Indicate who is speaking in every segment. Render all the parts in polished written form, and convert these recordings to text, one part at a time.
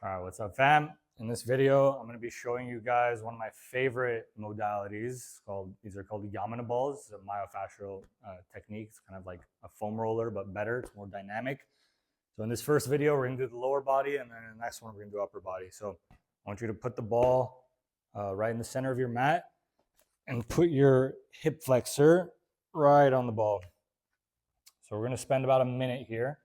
Speaker 1: All right, what's up, fam? In this video, I'm going to be showing you guys one of my favorite modalities. These are called Yamuna balls. It's a myofascial technique. It's kind of like a foam roller, but better. It's more dynamic. So in this first video, we're going to do the lower body, and then in the next one, we're going to do upper body. So I want you to put the ball right in the center of your mat and put your hip flexor right on the ball. So we're going to spend about a minute here,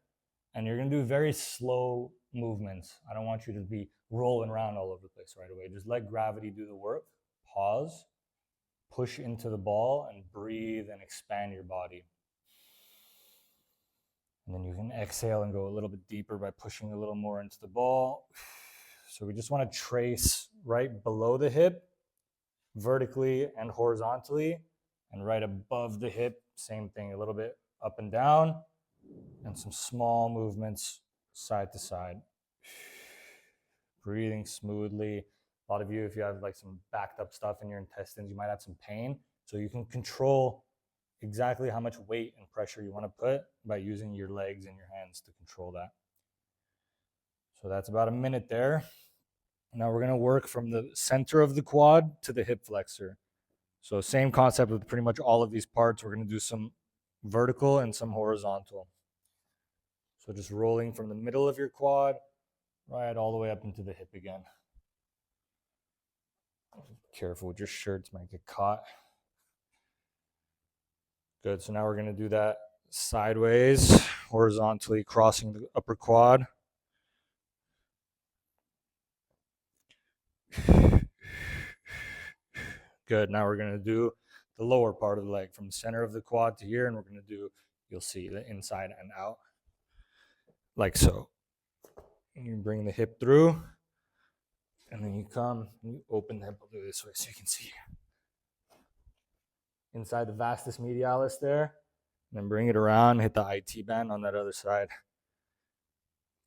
Speaker 1: and you're going to do very slow movements. I don't want you to be rolling around all over the place right away. Just let gravity do the work. Pause, push into the ball, and breathe and expand your body. And then you can exhale and go a little bit deeper by pushing a little more into the ball. So we just want to trace right below the hip, vertically and horizontally, and right above the hip, same thing, a little bit up and down, and some small movements side to side. Breathing smoothly. A lot of you, if you have like some backed up stuff in your intestines, you might have some pain. So you can control exactly how much weight and pressure you want to put by using your legs and your hands to control that. So that's about a minute there. Now we're going to work from the center of the quad to the hip flexor. So same concept with pretty much all of these parts. We're going to do some vertical and some horizontal. So just rolling from the middle of your quad right all the way up into the hip again. Careful with your shirts, might get caught. Good, so now we're going to do that sideways, horizontally crossing the upper quad. Good, now we're going to do the lower part of the leg from the center of the quad to here, and we're going to do, you'll see, the inside and out, like so. And you bring the hip through, and then you come, and you open the hip a little this way so you can see inside the vastus medialis there, and then bring it around, hit the IT band on that other side.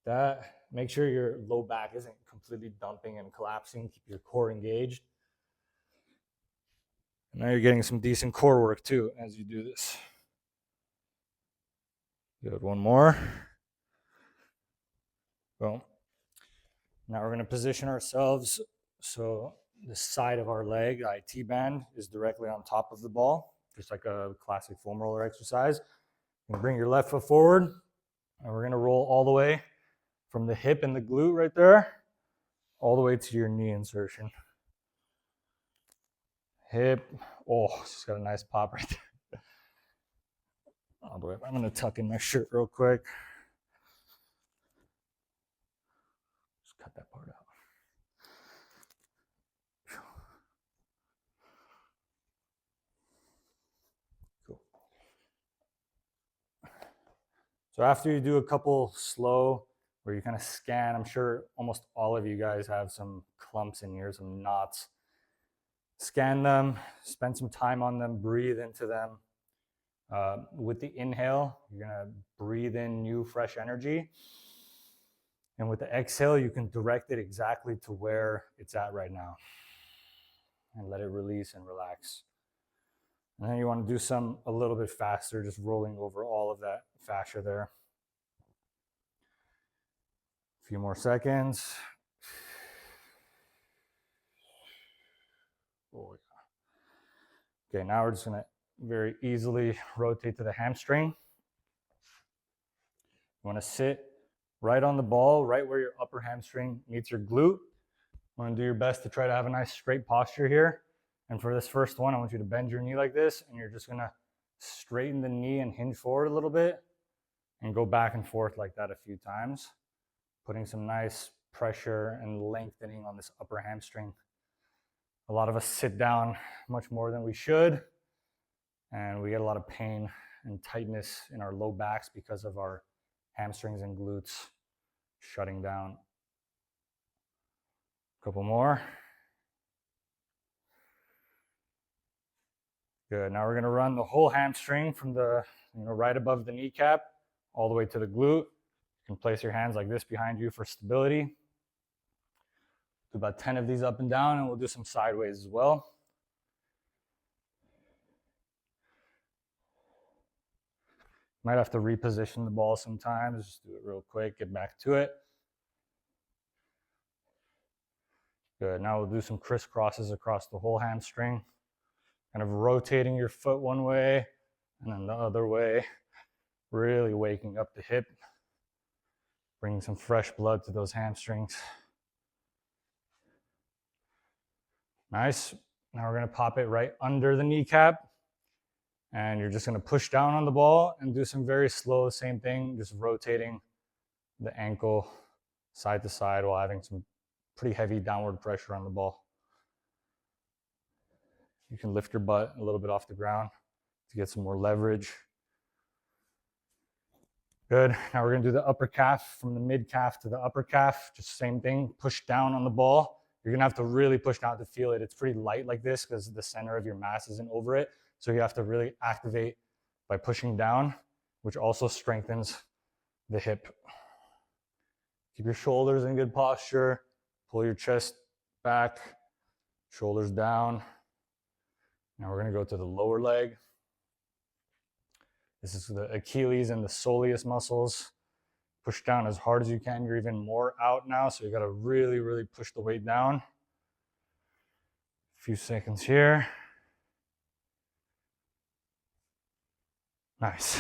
Speaker 1: That, make sure your low back isn't completely dumping and collapsing. Keep your core engaged. And now you're getting some decent core work too as you do this. Good, one more. Boom. Now we're going to position ourselves so the side of our leg, the IT band, is directly on top of the ball, just like a classic foam roller exercise. You bring your left foot forward, and we're going to roll all the way from the hip and the glute right there, all the way to your knee insertion. Hip, oh, it's got a nice pop right there. All the way. I'm going to tuck in my shirt real quick. Just cut that part out. Cool. So after you do a couple slow, where you kind of scan, I'm sure almost all of you guys have some clumps in here, some knots. Scan them, spend some time on them, breathe into them. With the inhale, you're going to breathe in new, fresh energy. And with the exhale, you can direct it exactly to where it's at right now. And let it release and relax. And then you want to do some a little bit faster, just rolling over all of that fascia there. A few more seconds. Oh, yeah. Okay, now we're just going to very easily rotate to the hamstring. You want to sit right on the ball, right where your upper hamstring meets your glute. You want to do your best to try to have a nice straight posture here. And for this first one, I want you to bend your knee like this, and you're just going to straighten the knee and hinge forward a little bit and go back and forth like that a few times, putting some nice pressure and lengthening on this upper hamstring. A lot of us sit down much more than we should, and we get a lot of pain and tightness in our low backs because of our hamstrings and glutes shutting down. A couple more. Good. Now we're going to run the whole hamstring from the right above the kneecap all the way to the glute. You can place your hands like this behind you for stability. Do about 10 of these up and down, and we'll do some sideways as well. Might have to reposition the ball sometimes. Just do it real quick, get back to it. Good. Now we'll do some crisscrosses across the whole hamstring, kind of rotating your foot one way and then the other way, really waking up the hip, bringing some fresh blood to those hamstrings. Nice. Now we're going to pop it right under the kneecap. And you're just going to push down on the ball and do some very slow, same thing, just rotating the ankle side to side while having some pretty heavy downward pressure on the ball. You can lift your butt a little bit off the ground to get some more leverage. Good. Now we're going to do the upper calf, from the mid calf to the upper calf. Just same thing, push down on the ball. You're going to have to really push down to feel it. It's pretty light like this because the center of your mass isn't over it. So you have to really activate by pushing down, which also strengthens the hip. Keep your shoulders in good posture. Pull your chest back, shoulders down. Now we're going to go to the lower leg. This is the Achilles and the soleus muscles. Push down as hard as you can. You're even more out now, so you got to really, really push the weight down. A few seconds here. Nice.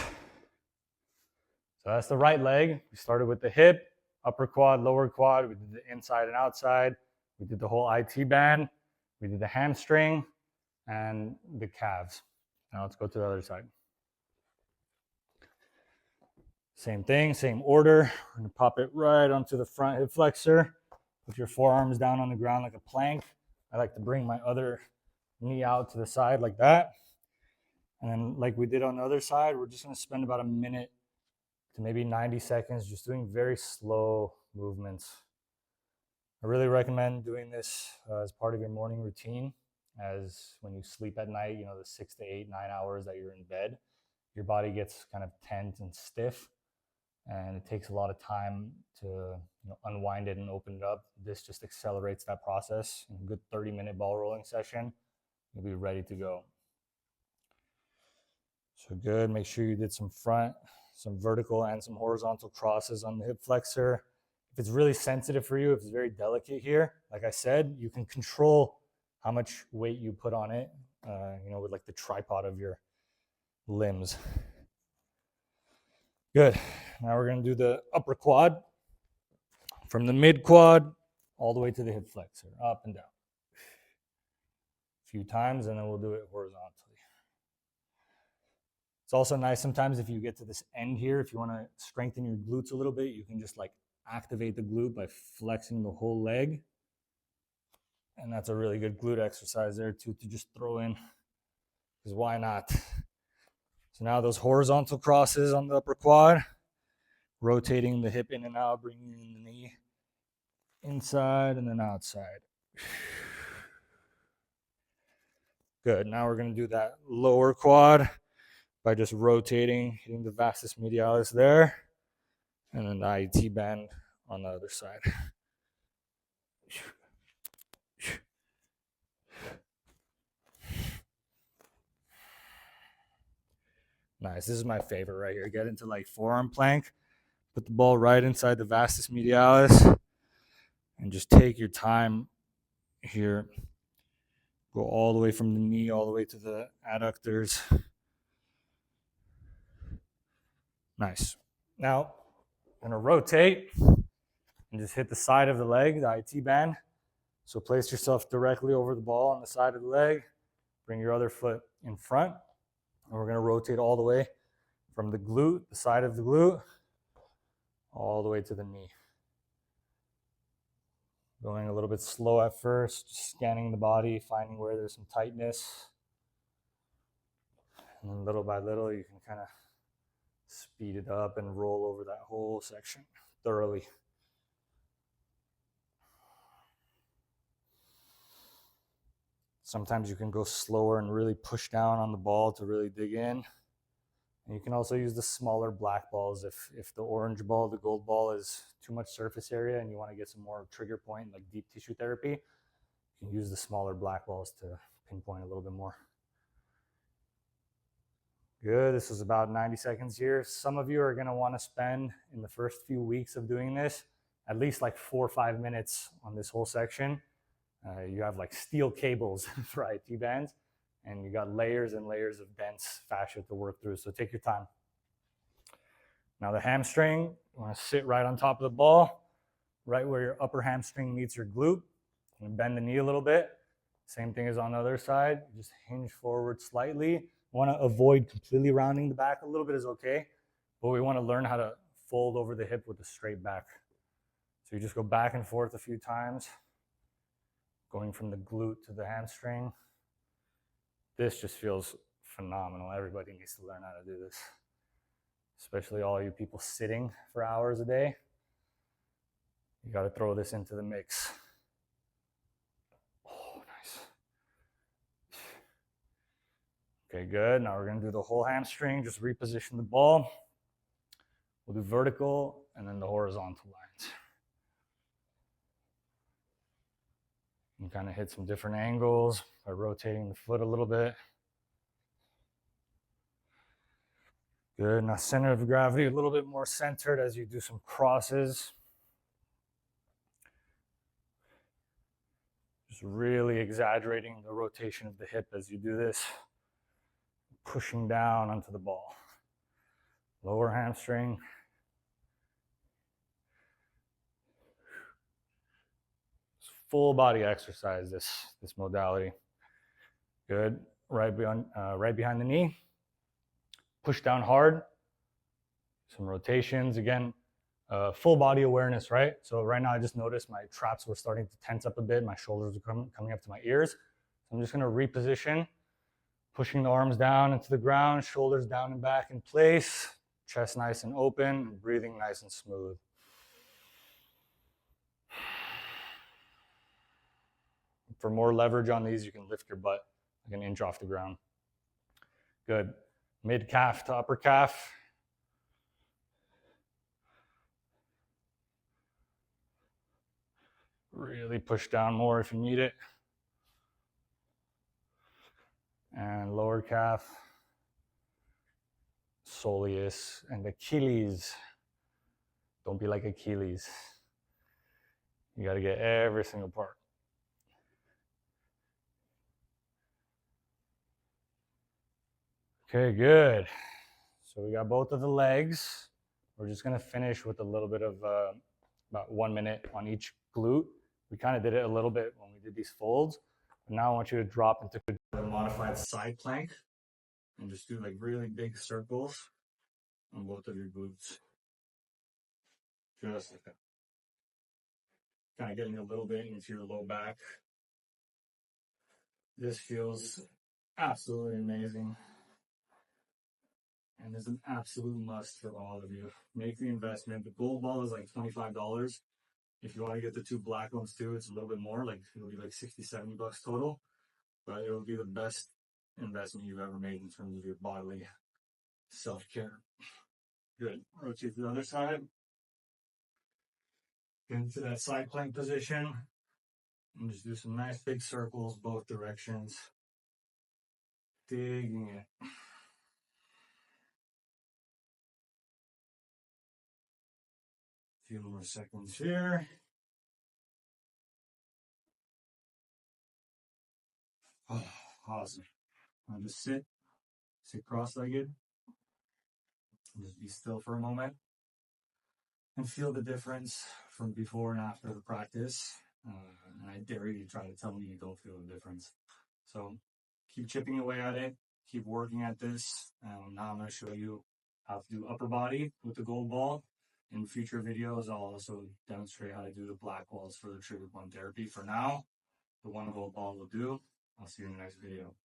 Speaker 1: So that's the right leg. We started with the hip, upper quad, lower quad. We did the inside and outside. We did the whole IT band. We did the hamstring and the calves. Now let's go to the other side. Same thing, same order. We're gonna pop it right onto the front hip flexor. Put your forearms down on the ground like a plank. I like to bring my other knee out to the side like that. And then like we did on the other side, we're just gonna spend about a minute to maybe 90 seconds just doing very slow movements. I really recommend doing this as part of your morning routine, as when you sleep at night, you know, the 6 to 8, 9 hours that you're in bed, your body gets kind of tense and stiff, and it takes a lot of time to unwind it and open it up. This just accelerates that process. In a good 30-minute ball rolling session, you'll be ready to go. So good, make sure you did some front, some vertical and some horizontal crosses on the hip flexor. If it's really sensitive for you, if it's very delicate here, like I said, you can control how much weight you put on it, with like the tripod of your limbs. Good. Now we're going to do the upper quad, from the mid quad all the way to the hip flexor, up and down. A few times, and then we'll do it horizontally. It's also nice sometimes if you get to this end here, if you want to strengthen your glutes a little bit, you can just like activate the glute by flexing the whole leg. And that's a really good glute exercise there too, to just throw in, because why not? So now those horizontal crosses on the upper quad, rotating the hip in and out, bringing in the knee inside and then outside. Good. Now we're going to do that lower quad by just rotating, hitting the vastus medialis there, and then the IT band on the other side. Nice. This is my favorite right here. Get into like forearm plank, put the ball right inside the vastus medialis, and just take your time here. Go all the way from the knee all the way to the adductors. Nice. Now, I'm going to rotate and just hit the side of the leg, the IT band. So place yourself directly over the ball on the side of the leg. Bring your other foot in front. And we're going to rotate all the way from the glute, the side of the glute, all the way to the knee. Going a little bit slow at first, just scanning the body, finding where there's some tightness. And then little by little, you can kind of speed it up and roll over that whole section thoroughly. Sometimes you can go slower and really push down on the ball to really dig in. And you can also use the smaller black balls if the orange ball, the gold ball is too much surface area and you want to get some more trigger point, like deep tissue therapy, you can use the smaller black balls to pinpoint a little bit more. Good. This was about 90 seconds here. Some of you are going to want to spend in the first few weeks of doing this at least like 4 or 5 minutes on this whole section. You have like steel cables for IT bands, and you got layers and layers of dense fascia to work through. So take your time. Now the hamstring, you want to sit right on top of the ball, right where your upper hamstring meets your glute. And bend the knee a little bit. Same thing as on the other side. Just hinge forward slightly. You want to avoid completely rounding the back. A little bit is okay, but we want to learn how to fold over the hip with a straight back. So you just go back and forth a few times, going from the glute to the hamstring. This just feels phenomenal. Everybody needs to learn how to do this, especially all you people sitting for hours a day. You got to throw this into the mix. Oh, nice. Okay, good. Now we're going to do the whole hamstring. Just reposition the ball. We'll do vertical and then the horizontal lines. And kind of hit some different angles by rotating the foot a little bit. Good. Now center of gravity a little bit more centered as you do some crosses. Just really exaggerating the rotation of the hip as you do this. Pushing down onto the ball. Lower hamstring. It's full body exercise, this modality. Good. Right behind the knee. Push down hard. Some rotations. Again, full body awareness, right? So right now I just noticed my traps were starting to tense up a bit. My shoulders are coming up to my ears. So I'm just going to reposition, pushing the arms down into the ground, shoulders down and back in place, chest nice and open, breathing nice and smooth. For more leverage on these, you can lift your butt like an inch off the ground. Good. Mid calf to upper calf. Really push down more if you need it. And lower calf, soleus, and Achilles. Don't be like Achilles. You got to get every single part. Okay, good. So we got both of the legs. We're just going to finish with a little bit of about 1 minute on each glute. We kind of did it a little bit when we did these folds. But now I want you to drop into a modified side plank and just do like really big circles on both of your glutes. Just like that. Kind of getting a little bit into your low back. This feels absolutely amazing. And is an absolute must for all of you. Make the investment. The gold ball is like $25. If you want to get the 2 black ones too, it's a little bit more. Like it'll be like 60, 70 bucks total. But it'll be the best investment you've ever made in terms of your bodily self-care. Good. Rotate to the other side. Get into that side plank position. And just do some nice big circles both directions. Digging it. A few more seconds here. Oh, awesome. Now just sit cross-legged. And just be still for a moment. And feel the difference from before and after the practice. And I dare you to try to tell me you don't feel the difference. So keep chipping away at it. Keep working at this. Now I'm going to show you how to do upper body with the gold ball. In future videos, I'll also demonstrate how to do the black balls for the trigger point therapy. For now, the 1 gold ball will do. I'll see you in the next video.